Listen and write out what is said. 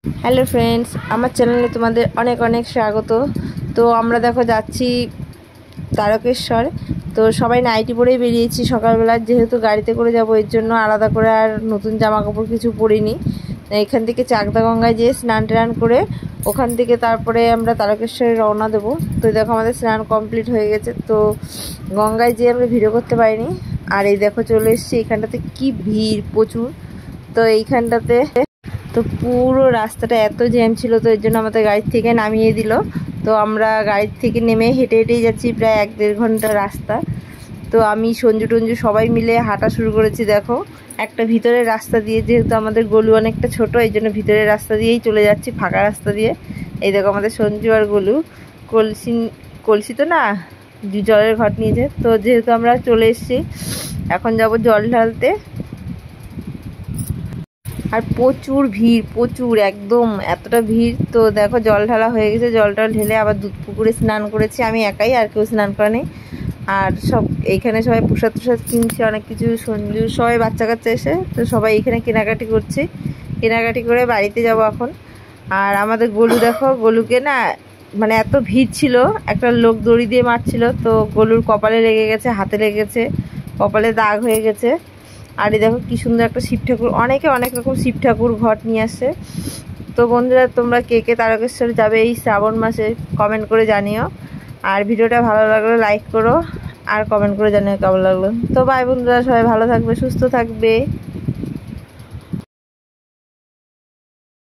Hello friends, আমার চ্যানেলে তোমাদের অনেক অনেক স্বাগত। তো আমরা দেখো যাচ্ছি তারকেশ্বর। তো সবাই নাইটি পরেই বেরিয়েছি সকালবেলা, যেহেতু গাড়িতে করে যাব এর জন্য আলাদা করে আর নতুন জামা কাপড় কিছু পরিনি। এখান থেকে চাকদা গঙ্গায় যেয়ে স্নান টান করে ওখান থেকে তারপরে আমরা তারকেশ্বরে রওনা দেবো। তো দেখো আমাদের স্নান কমপ্লিট হয়ে গেছে। তো গঙ্গায় যেয়ে আমরা ভিডিও করতে পারিনি। আর এই দেখো চলে এসেছি এখানটাতে, কি ভিড় প্রচুর। তো এইখানটাতে তো পুরো রাস্তাটা এত জ্যাম ছিল, তো এর জন্য আমাদের গাড়ির থেকে নামিয়ে দিল। তো আমরা গাড়ির থেকে নেমে হেঁটে হেঁটেই যাচ্ছি প্রায় 1-1.5 ঘন্টা রাস্তা। তো আমি সঞ্জু টঞ্জু সবাই মিলে হাঁটা শুরু করেছি। দেখো একটা ভিতরের রাস্তা দিয়ে, যেহেতু আমাদের গলু অনেকটা ছোট, এই জন্য ভিতরের রাস্তা দিয়েই চলে যাচ্ছি, ফাঁকা রাস্তা দিয়ে। এই দেখো আমাদের সঞ্জু আর গলু কলসি তো না, জলের ঘট নিয়েছে। তো যেহেতু আমরা চলে এসেছি, এখন যাব জল ঢালতে। আর প্রচুর ভিড়, প্রচুর একদম এতটা ভিড়। তো দেখো জল ঢালা হয়ে গেছে, জলটা ঢেলে আবার দুধ পুকুরে স্নান করেছি আমি একাই, আর কেউ স্নান করেনি। আর সব এইখানে সবাই প্রসাদ টসাদ কিনছে, অনেক কিছু সঞ্জু সবাই বাচ্চা কাচ্চা এসে, তো সবাই এখানে কেনাকাটি করছে। কেনাকাটি করে বাড়িতে যাব এখন। আর আমাদের গলু দেখো, গলুকে না মানে এত ভিড় ছিল, একটা লোক দড়ি দিয়ে মারছিল, তো গলুর কপালে লেগে গেছে, হাতে লেগেছে, কপালে দাগ হয়ে গেছে। আর এই দেখো কি সুন্দর একটা শিব ঠাকুর, অনেকে অনেক রকম শিব ঠাকুর ঘট নিয়ে আসে। তো বন্ধুরা, তোমরা কে কে তারকেশ্বর যাবে এই শ্রাবণ মাসে কমেন্ট করে জানিও। আর ভিডিওটা ভালো লাগলে লাইক করো, আর কমেন্ট করে জানিও কেমন লাগলো। তো বাই বন্ধুরা, সবাই ভালো থাকবে, সুস্থ থাকবে।